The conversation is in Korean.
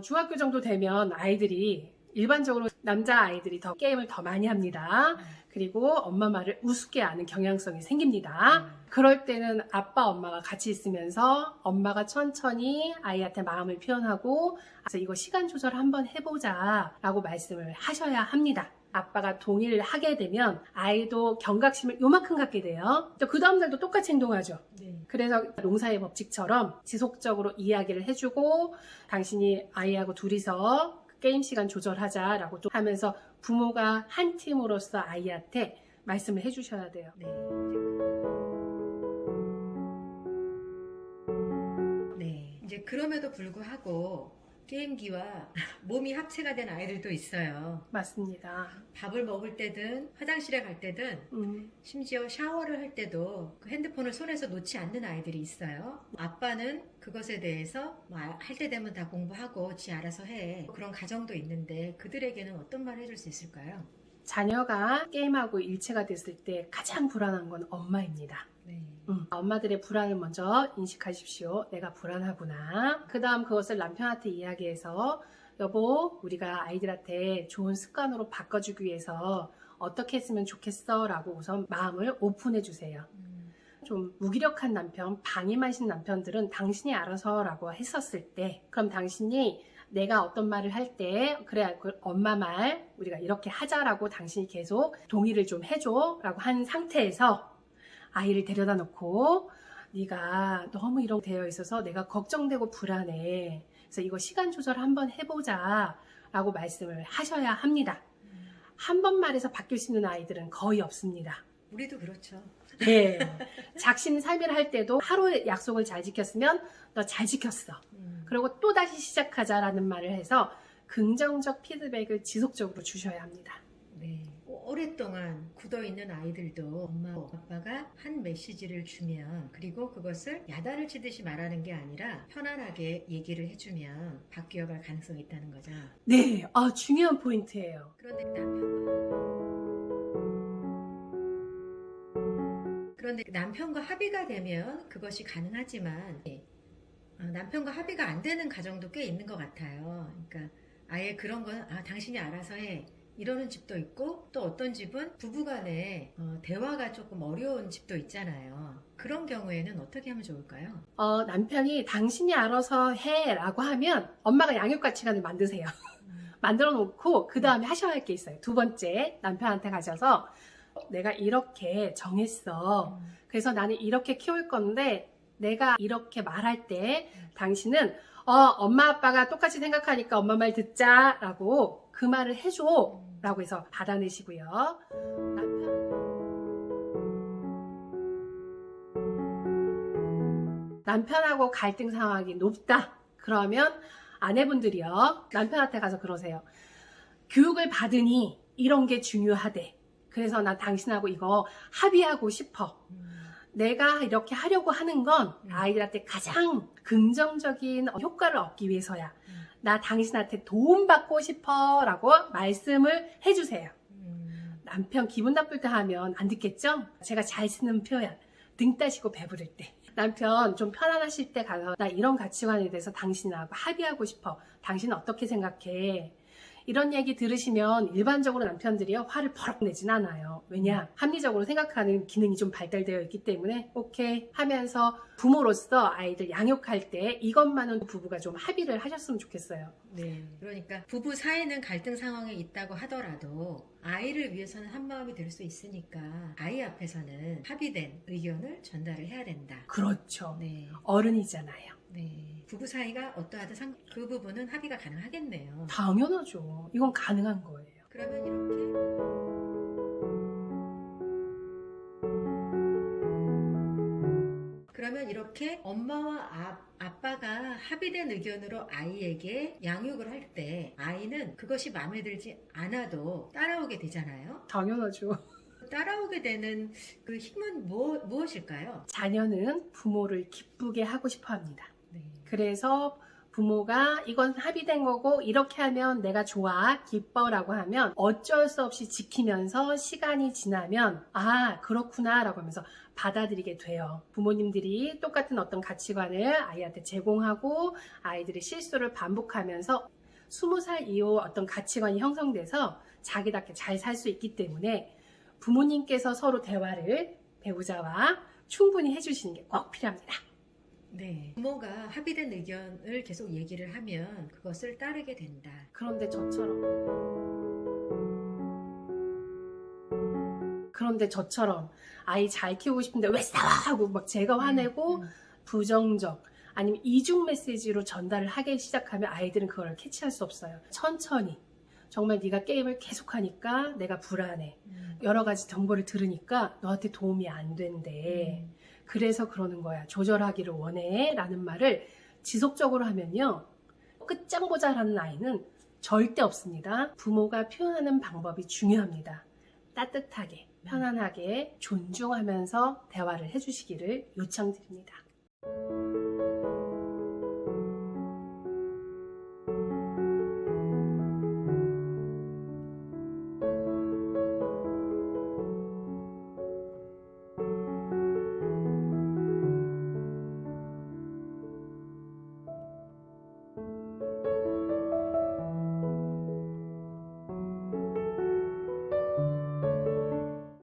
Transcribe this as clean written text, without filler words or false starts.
중학교 정도 되면 아이들이 일반적으로 남자 아이들이 더 게임을 더 많이 합니다. 그리고 엄마 말을 우습게 아는 경향성이 생깁니다. 그럴 때는 아빠, 엄마가 같이 있으면서 엄마가 천천히 아이한테 마음을 표현하고 그래서 이거 시간 조절 한번 해보자 라고 말씀을 하셔야 합니다. 아빠가 동의를 하게 되면 아이도 경각심을 요만큼 갖게 돼요. 그 다음날도 똑같이 행동하죠. 그래서 농사의 법칙처럼 지속적으로 이야기를 해주고 당신이 아이하고 둘이서 게임 시간 조절하자라고 또 하면서 부모가 한 팀으로서 아이한테 말씀을 해주셔야 돼요. 네. 이제 그럼에도 불구하고 게임기와 몸이 합체가 된 아이들도 있어요. 맞습니다. 밥을 먹을 때든 화장실에 갈 때든 심지어 샤워를 할 때도 그 핸드폰을 손에서 놓지 않는 아이들이 있어요. 아빠는 그것에 대해서 할 때 되면 다 공부하고 지 알아서 해. 그런 가정도 있는데 그들에게는 어떤 말을 해줄 수 있을까요? 자녀가 게임하고 일체가 됐을 때 가장 불안한 건 엄마입니다. 엄마들의 불안을 먼저 인식하십시오. 내가 불안하구나. 그 다음 그것을 남편한테 이야기해서 여보, 우리가 아이들한테 좋은 습관으로 바꿔주기 위해서 어떻게 했으면 좋겠어 라고 우선 마음을 오픈해 주세요. 좀 무기력한 남편, 방임하신 남편들은 당신이 알아서 라고 했었을 때 그럼 당신이 내가 어떤 말을 할 때 그래 엄마 말 우리가 이렇게 하자라고 당신이 계속 동의를 좀 해줘 라고 한 상태에서 아이를 데려다 놓고 네가 너무 이렇게 되어 있어서 내가 걱정되고 불안해. 그래서 이거 시간 조절 한번 해보자 라고 말씀을 하셔야 합니다. 한 번 말해서 바뀔 수 있는 아이들은 거의 없습니다. 우리도 그렇죠. 네. 작심삼일 할 때도 하루 약속을 잘 지켰으면 너 잘 지켰어. 그리고 또 다시 시작하자라는 말을 해서 긍정적 피드백을 지속적으로 주셔야 합니다. 네. 오랫동안 굳어있는 아이들도 엄마, 아빠가 한 메시지를 주면 그리고 그것을 야단을 치듯이 말하는 게 아니라 편안하게 얘기를 해주면 바뀌어갈 가능성이 있다는 거죠. 네, 중요한 포인트예요. 그런데 남편과 합의가 되면 그것이 가능하지만 남편과 합의가 안 되는 가정도 꽤 있는 것 같아요. 그러니까 아예 그런 건 당신이 알아서 해. 이러는 집도 있고 또 어떤 집은 부부간에 대화가 조금 어려운 집도 있잖아요. 그런 경우에는 어떻게 하면 좋을까요? 남편이 당신이 알아서 해 라고 하면 엄마가 양육가치관을 만드세요. 만들어 놓고 그 다음에 하셔야 할 게 있어요. 두 번째 남편한테 가셔서 내가 이렇게 정했어. 그래서 나는 이렇게 키울 건데 내가 이렇게 말할 때 당신은 엄마 아빠가 똑같이 생각하니까 엄마 말 듣자 라고 그 말을 해줘 라고 해서 받아내시고요. 남편하고 갈등 상황이 높다 그러면 아내분들이요 남편한테 가서 그러세요. 교육을 받으니 이런 게 중요하대. 그래서 나 당신하고 이거 합의하고 싶어. 내가 이렇게 하려고 하는 건 아이들한테 가장 긍정적인 효과를 얻기 위해서야. 나 당신한테 도움받고 싶어 라고 말씀을 해주세요. 남편 기분 나쁠 때 하면 안 듣겠죠? 제가 잘 쓰는 표현, 등 따시고 배부를 때. 남편 좀 편안하실 때 가서 나 이런 가치관에 대해서 당신하고 합의하고 싶어. 당신은 어떻게 생각해? 이런 얘기 들으시면 일반적으로 남편들이요 화를 버럭 내진 않아요. 왜냐? 합리적으로 생각하는 기능이 좀 발달되어 있기 때문에 오케이 하면서 부모로서 아이들 양육할 때 이것만은 부부가 좀 합의를 하셨으면 좋겠어요. 네. 그러니까 부부 사이는 갈등 상황에 있다고 하더라도 아이를 위해서는 한마음이 될 수 있으니까 아이 앞에서는 합의된 의견을 전달을 해야 된다. 그렇죠. 네. 어른이잖아요. 네. 부부 사이가 어떠하든 그 부분은 합의가 가능하겠네요. 당연하죠. 이건 가능한 거예요. 그러면 이렇게 엄마와 아빠가 합의된 의견으로 아이에게 양육을 할 때 아이는 그것이 마음에 들지 않아도 따라오게 되잖아요. 당연하죠. 따라오게 되는 그 힘은 무엇일까요? 자녀는 부모를 기쁘게 하고 싶어 합니다. 네. 그래서 부모가 이건 합의된 거고 이렇게 하면 내가 좋아, 기뻐 라고 하면 어쩔 수 없이 지키면서 시간이 지나면 아 그렇구나 라고 하면서 받아들이게 돼요. 부모님들이 똑같은 어떤 가치관을 아이한테 제공하고 아이들이 실수를 반복하면서 20살 이후 어떤 가치관이 형성돼서 자기답게 잘 살 수 있기 때문에 부모님께서 서로 대화를 배우자와 충분히 해주시는 게 꼭 필요합니다. 네. 부모가 합의된 의견을 계속 얘기를 하면 그것을 따르게 된다. 그런데 저처럼 아이 잘 키우고 싶은데 왜 싸워 하고 막 제가 화내고 부정적 아니면 이중 메시지로 전달을 하기 시작하면 아이들은 그걸 캐치할 수 없어요. 천천히 정말 네가 게임을 계속하니까 내가 불안해. 여러 가지 정보를 들으니까 너한테 도움이 안 된대. 그래서 그러는 거야. 조절하기를 원해 라는 말을 지속적으로 하면요. 끝장보자라는 아이는 절대 없습니다. 부모가 표현하는 방법이 중요합니다. 따뜻하게, 편안하게, 존중하면서 대화를 해주시기를 요청드립니다.